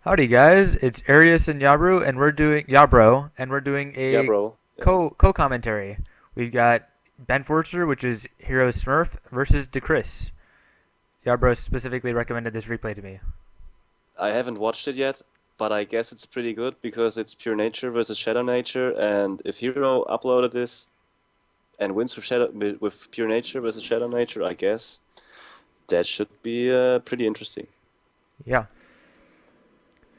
Howdy guys, it's Arius and YaBro, and we're doing YaBro, and we're doing Yeah, a bro. Yeah. co-commentary. We've got Benforcer, which is Hero Smurf, versus DeChris. YaBro specifically recommended this replay to me. I haven't watched it yet, but I guess it's pretty good because it's pure nature versus shadow nature. And if Hero uploaded this and wins with pure nature versus shadow nature, I guess that should be pretty interesting. Yeah.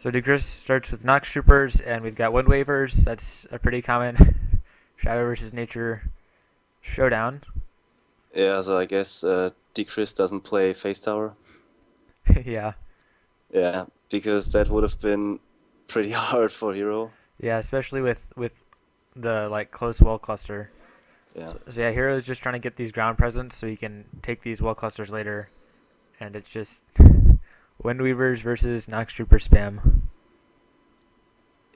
So DeChris starts with Nox Troopers, and we've got Wind Wavers. That's a pretty common Shadow versus Nature showdown. Yeah, so I guess DeChris doesn't play Face Tower. Yeah. Yeah, because that would have been pretty hard for Hero. Yeah, especially with the close wall cluster. Yeah. So yeah, Hero is just trying to get these ground presence so he can take these wall clusters later, and it's just Windweavers versus Nox Trooper spam.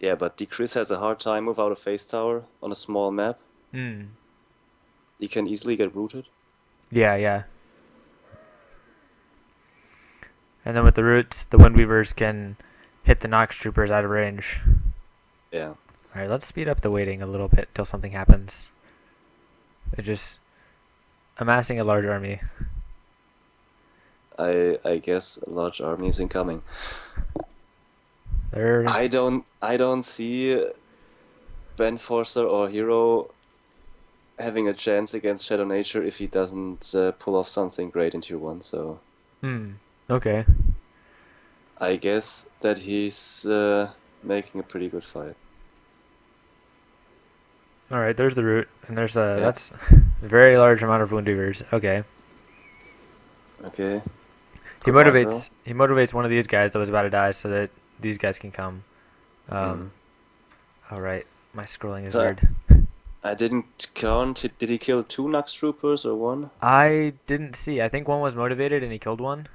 Yeah, but DeChris has a hard time without a Face Tower on a small map. Hmm. He can easily get rooted. Yeah, yeah. And then with the roots, the Windweavers can hit the Nox Troopers out of range. Yeah. Alright, let's speed up the waiting a little bit till something happens. They're just amassing a large army. I guess a large army is incoming. They're I don't see Benforcer or Hero having a chance against Shadow Nature if he doesn't pull off something great in Tier 1. So okay. I guess that he's making a pretty good fight. Alright, there's the root, and there's Yeah. that's a very large amount of Windweavers. Okay. Okay. He Good macro. motivates one of these guys that was about to die so that these guys can come. Mhm. Alright, my scrolling is So weird. I didn't count. Did he kill 2 Nox Troopers or 1? I didn't see. I think one was motivated and he killed one.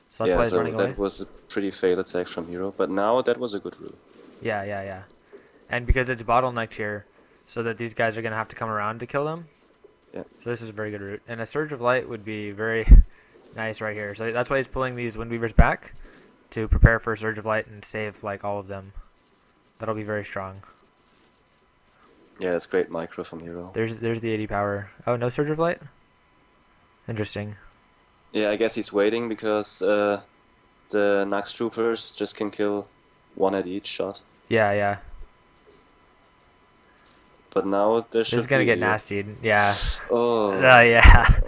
So that's Yeah, why he's so running away. that was a pretty failed attack from Hero. But now that was a good route. Yeah, yeah, yeah. And because it's bottlenecked here, so that these guys are going to have to come around to kill them. Yeah. So this is a very good route. And a Surge of Light would be very nice right here. So that's why he's pulling these Windweavers back to prepare for a Surge of Light and save all of them. That'll be very strong. Yeah, that's great micro from Hero. There's the 80 power. Oh, no Surge of Light? Interesting. Yeah, I guess he's waiting because the Nox Troopers just can kill 1 at each shot. Yeah, yeah. But now there This should is gonna be... get nasty. Yeah. Oh, Yeah.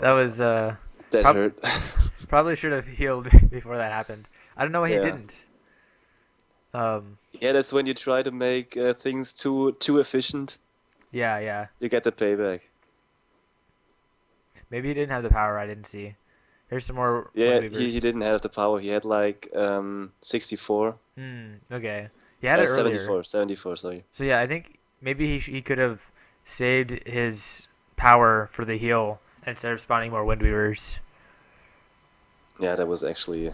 That was that prob hurt. probably should have healed before that happened. I don't know why he Yeah. didn't. Yeah, that's when you try to make things too efficient. Yeah, yeah. You get the payback. Maybe he didn't have the power I didn't see. Here's some more Yeah, he Windweavers. didn't have the power. He had like 64. Okay. He had it earlier. 74, sorry. So yeah, I think maybe he could have saved his power for the heal instead of spawning more Windweavers. Yeah, that was actually...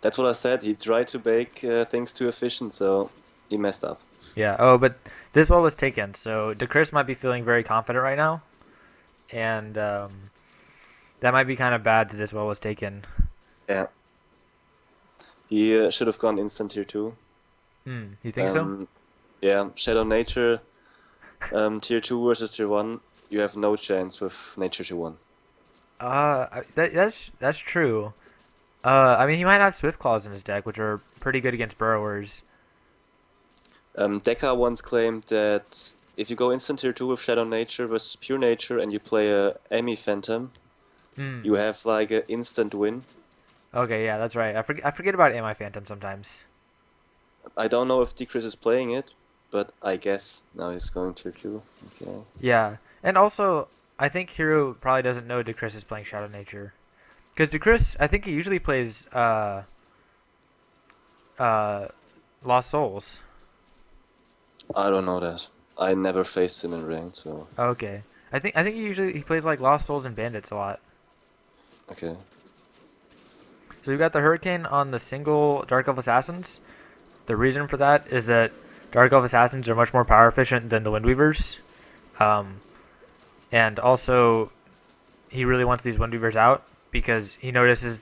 That's what I said. He tried to make things too efficient, so he messed up. Yeah. Oh, but this wall was taken, so DeChris might be feeling very confident right now, and that might be kind of bad that this wall was taken. Yeah. He should have gone instant Tier 2. You think so? Yeah, Shadow Nature, Tier 2 versus Tier 1, you have no chance with Nature Tier 1. That's true. I mean, he might have Swift Claws in his deck, which are pretty good against Burrowers. Deca once claimed that if you go instant Tier 2 with Shadow Nature versus Pure Nature and you play a Emmy Phantom, you have like an instant win. Okay, yeah, that's right. I forget about Am I Phantom sometimes. I don't know if DeChris is playing it, but I guess now he's going Tier 2. Okay. Yeah, and also I think Hero probably doesn't know DeChris is playing Shadow Nature, because DeChris I think he usually plays Lost Souls. I don't know that. I never faced him in ranked, so... Okay, I think he plays like Lost Souls and Bandits a lot. Okay. So we've got the Hurricane on the single Dark Elf Assassins. The reason for that is that Dark Elf Assassins are much more power efficient than the Windweavers. And also, he really wants these Windweavers out because he notices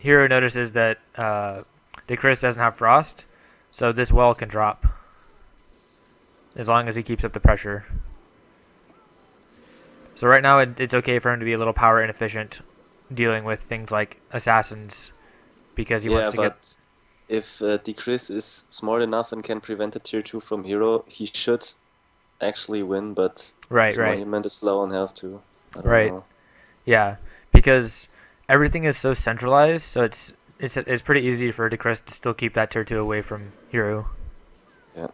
Hirooo notices that DeChris doesn't have frost, so this well can drop as long as he keeps up the pressure. So right now it's okay for him to be a little power inefficient, dealing with things like assassins, because he Yeah, wants to get. but if DeChris is smart enough and can prevent a tier 2 from Hirooo, he should actually win, but Right, his right, monument is low on health too. I don't right. know. Yeah, because everything is so centralized, so it's pretty easy for DeChris to still keep that tier 2 away from Hirooo. Yeah.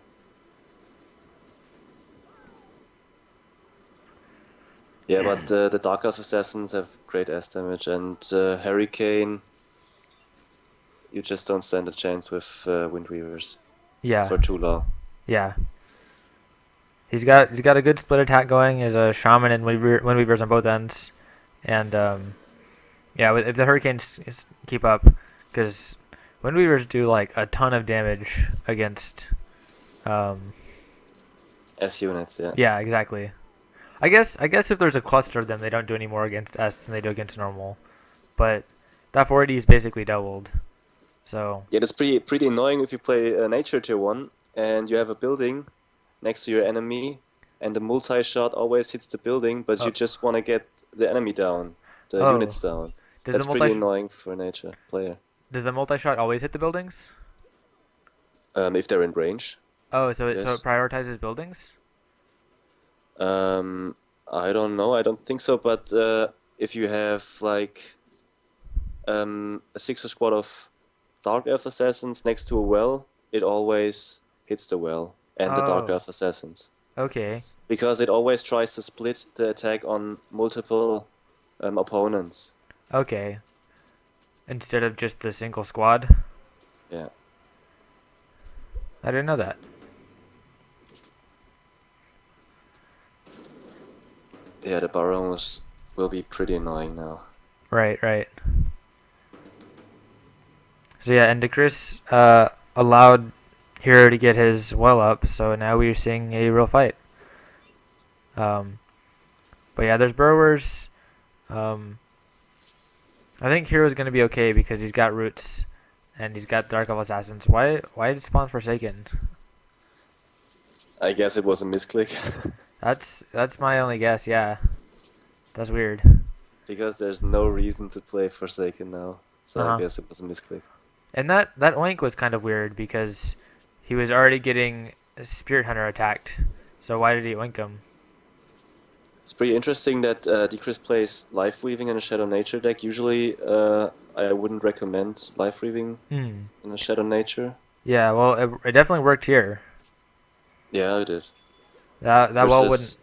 Yeah, but the Dark Elf Assassins have great S damage, and Hurricane, you just don't stand a chance with Windweavers Yeah, for too long. yeah. He's got a good split attack going as a shaman and Windweavers on both ends, and yeah, if the Hurricanes keep up, because Windweavers do like a ton of damage against. Um, S units, yeah. yeah, exactly. I guess if there's a cluster of them, they don't do any more against S than they do against normal, but that 480 is basically doubled. So Yeah, that's pretty annoying if you play Nature Tier 1 and you have a building next to your enemy, and the multi-shot always hits the building, but you oh, just want to get the enemy down, the oh, units down. does the That's pretty multi annoying for a Nature player. does the multi shot always hit the buildings? If they're in range, Oh, so it yes. prioritizes buildings. Um, I don't know, I don't think so, but if you have like a sixer squad of Dark Elf Assassins next to a well, it always hits the well and the Dark Oh, Elf Assassins. okay, Because it always tries to split the attack on multiple opponents. okay. Instead of just the single squad. Yeah. I didn't know that. Yeah, the Barons will be pretty annoying now. Right, right. So yeah, and DeChris allowed Hero to get his well up, so now we're seeing a real fight. Um, but yeah, there's Burrowers. Um, I think Hero's gonna be okay because he's got roots, and he's got Dark Elf Assassins. Why did spawn Forsaken? I guess it was a misclick. That's my only guess. Yeah, that's weird. Because there's no reason to play Forsaken now. So Uh I huh. guess it was a misclick. And that oink was kind of weird because he was already getting Spirit Hunter attacked. So why did he oink him? It's pretty interesting that DeChris plays Life Weaving in a Shadow Nature deck. Usually I wouldn't recommend Life Weaving Hmm. in a Shadow Nature. Yeah. Well, it definitely worked here. Yeah, I did. That well wouldn't Versus,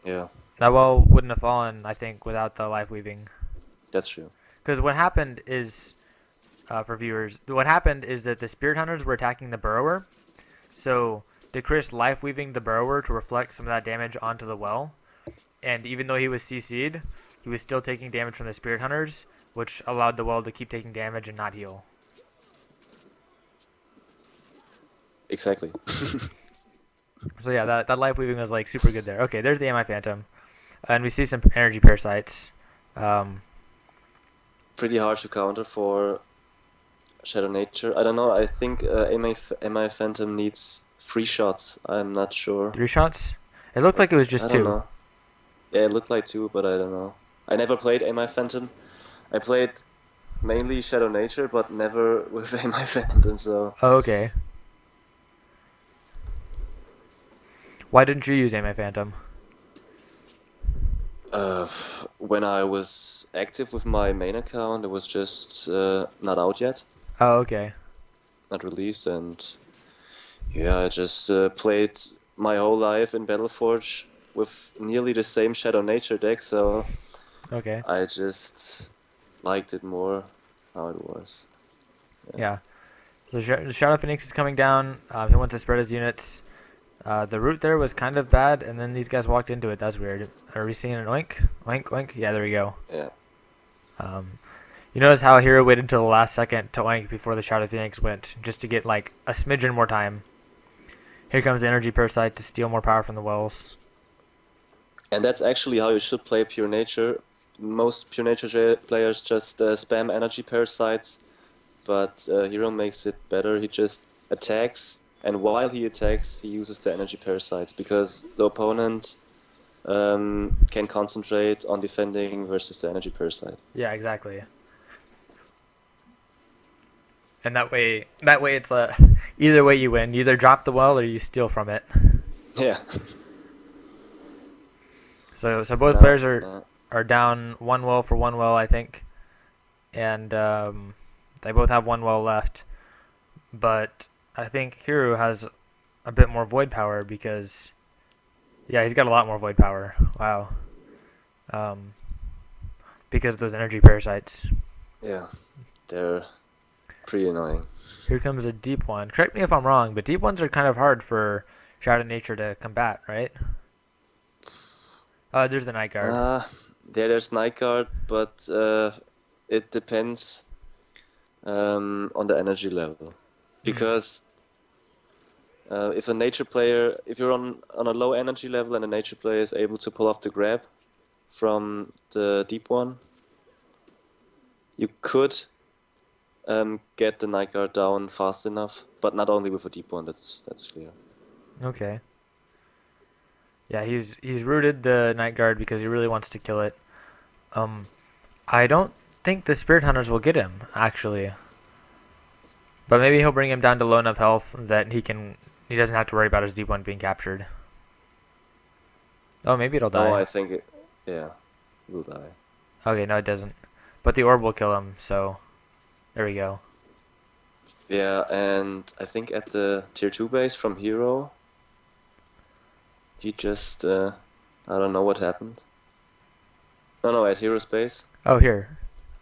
yeah, that well wouldn't have fallen, I think, without the life weaving. that's true. Because what happened is, for viewers, what happened is that the Spirit Hunters were attacking the Burrower. So DeChris life weaving the Burrower to reflect some of that damage onto the well. And even though he was CC'd, he was still taking damage from the Spirit Hunters, which allowed the well to keep taking damage and not heal. Exactly. So yeah, that life weaving was like super good there. Okay, there's the MI Phantom, and we see some energy parasites. Um, Pretty hard to counter for Shadow Nature. I don't know, I think MI Phantom needs 3 shots. I'm not sure. 3 shots. It looked like it was I just don't two. know. Yeah, it looked like 2, but I don't know. I never played MI Phantom. I played mainly Shadow Nature, but never with MI Phantom, so... Oh, okay. Why didn't you use MI Phantom? Uh, when I was active with my main account, it was just not out yet, Oh, okay. not released, and yeah, I just played my whole life in Battleforge with nearly the same Shadow Nature deck, so Okay. I just liked it more how it was. Yeah. The Shadow Phoenix is coming down. He wants to spread his units. The route there was kind of bad, and then these guys walked into it. That's weird. Are we seeing an oink? Oink, oink? Yeah, there we go. Yeah. Um, you notice how Hero waited until the last second to oink before the Shadow Phoenix went, just to get like a smidgen more time. Here comes the Energy Parasite to steal more power from the wells. And that's actually how you should play Pure Nature. Most Pure Nature players just spam energy parasites but Hirooo makes it better. He just attacks, and while he attacks, he uses the energy parasites because the opponent can concentrate on defending versus the energy parasite. Yeah, exactly. And that way it's either way you win. You either drop the well or you steal from it. Yeah. So both players are down one well for one well, I think, and they both have one well left. But I think Hirooo has a bit more void power because, yeah, he's got a lot more void power. Wow. Because of those energy parasites. Yeah, they're pretty annoying. Here comes a deep one. Correct me if I'm wrong, but deep ones are kind of hard for Shadow Nature to combat, right? There's the Night Guard. Yeah, there's Night Guard, but it depends on the energy level. Because if you're on a low energy level and a nature player is able to pull off the grab from the deep one, you could get the Night Guard down fast enough, but not only with a deep one. That's clear. Okay. Yeah, he's rooted the Night Guard because he really wants to kill it. I don't think the Spirit Hunters will get him, actually. But maybe he'll bring him down to low enough health that he doesn't have to worry about his deep one being captured. Oh, maybe it'll die. Oh, I think it will die. Okay, no it doesn't. But the orb will kill him, so there we go. Yeah, and I think at the tier 2 base from Hirooo, he just, I don't know what happened. No, at Hero's base. Oh, here.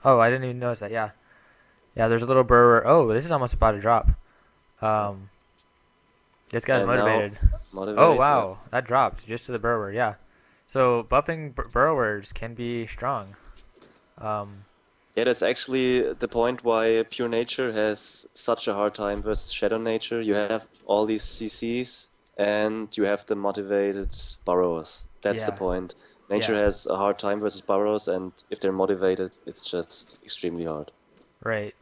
Oh, I didn't even notice that, yeah. Yeah, there's a little burrower. Oh, this is almost about to drop. This guy's And motivated. Motivated. Oh, wow. That dropped just to the burrower, yeah. So buffing burrowers can be strong. Yeah, that's actually the point why Pure Nature has such a hard time versus Shadow Nature. You have all these CCs, and you have the motivated burrowers. That's the Yeah. point. Nature Yeah. has a hard time versus burrowers, and if they're motivated, it's just extremely hard. Right.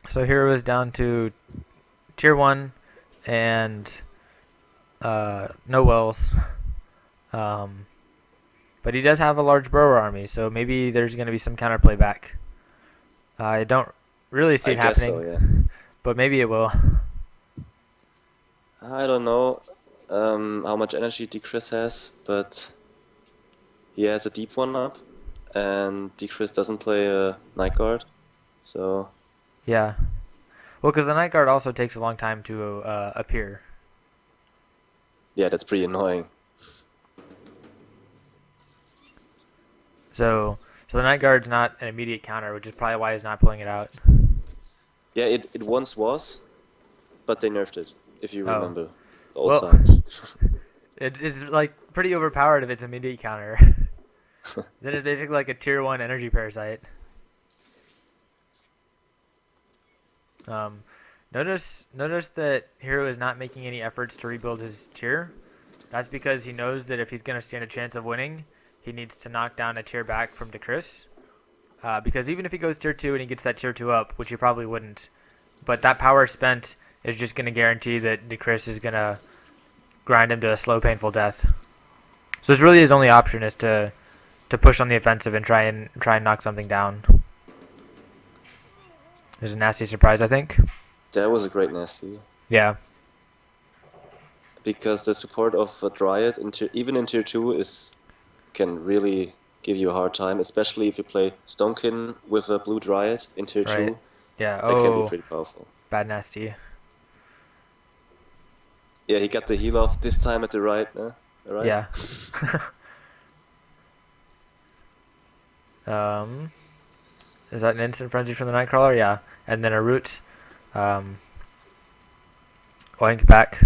So here was down to tier 1 and no wells. But he does have a large burrower army, so maybe there's going to be some counterplay back. I don't really see it I guess happening, so, yeah. but maybe it will. I don't know how much energy DeChris has, but he has a deep one up, and DeChris doesn't play a Night Guard, so Yeah. Well, because the Night Guard also takes a long time to appear. yeah, that's pretty annoying. So the Night Guard's not an immediate counter, which is probably why he's not pulling it out. Yeah, it once was, but they nerfed it, if you Oh. remember the old Well, times. It is like pretty overpowered if it's immediate counter. Then it's basically like a tier 1 energy parasite. Notice that Hirooo is not making any efforts to rebuild his tier. That's because he knows that if he's going to stand a chance of winning, he needs to knock down a tier back from DeChris. Because even if he goes tier 2 and he gets that tier 2 up, which he probably wouldn't, but that power spent is just going to guarantee that DeChris is going to grind him to a slow, painful death. So it's really his only option is to push on the offensive and try and knock something down. There's a nasty surprise, I think. That was a great nasty. Yeah. Because the support of a Dryad, even in tier 2, can really give you a hard time, especially if you play Stonekin with a blue Dryad in tier 2. Right. Yeah. That can be pretty powerful. Bad nasty. Yeah, he got the heal off this time at the right, right? Yeah. Is that an instant frenzy from the Nightcrawler? Yeah. And then a root. Oink back.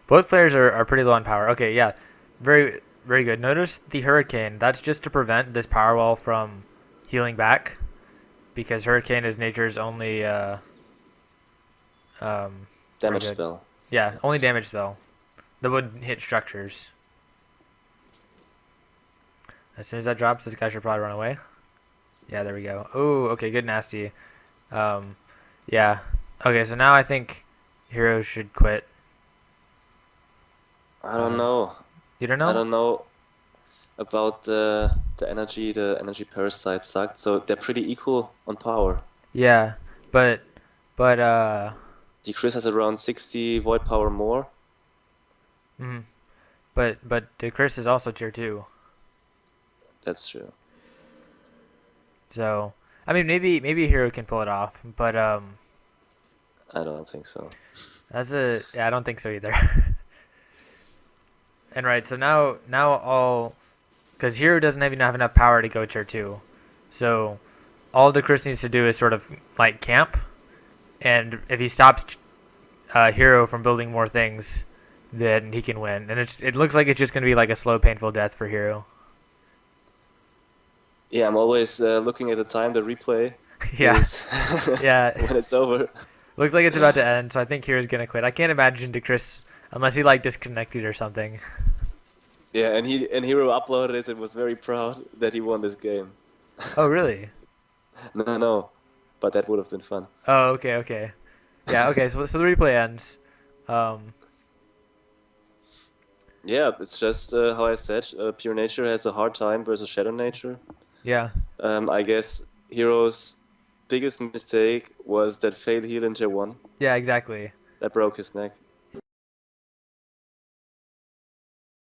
Both players are pretty low on power. Okay, yeah. Very, very good. Notice the Hurricane. That's just to prevent this power wall from healing back. Because Hurricane is nature's only Damage spell. Yeah, only damage spell. That would hit structures. As soon as that drops, this guy should probably run away. Yeah, there we go. Oh, okay, good nasty. Um, yeah. Okay, so now I think Hero should quit. I don't Uh, know. you don't I know? don't know about the energy. The energy parasite sucked. So they're pretty equal on power. Yeah, but but DeChris has around 60 void power more. mm, but DeChris is also tier 2. That's true. So, I mean maybe Hero can pull it off, but I don't think so. yeah, I don't think so either. And right, so now all because Hero doesn't even have enough power to go tier 2. So, all DeChris needs to do is sort of like camp, and if he stops Hero from building more things, then he can win. And it looks like it's just going to be like a slow painful death for Hero. Yeah, I'm always looking at the time the replay Yeah. is Yeah. when it's over. Looks like it's about to end, so I think Hero's gonna quit. I can't imagine DeChris unless he like disconnected or something. Yeah, and Hero uploaded it and was very proud that he won this game. Oh really? No, no, but that would have been fun. Oh okay, okay. Yeah, okay, so the replay ends. Um Yeah, it's just how I said. Pure Nature has a hard time versus Shadow Nature. yeah. I guess Hero's biggest mistake was that fail heal in tier 1. Yeah, exactly. That broke his neck.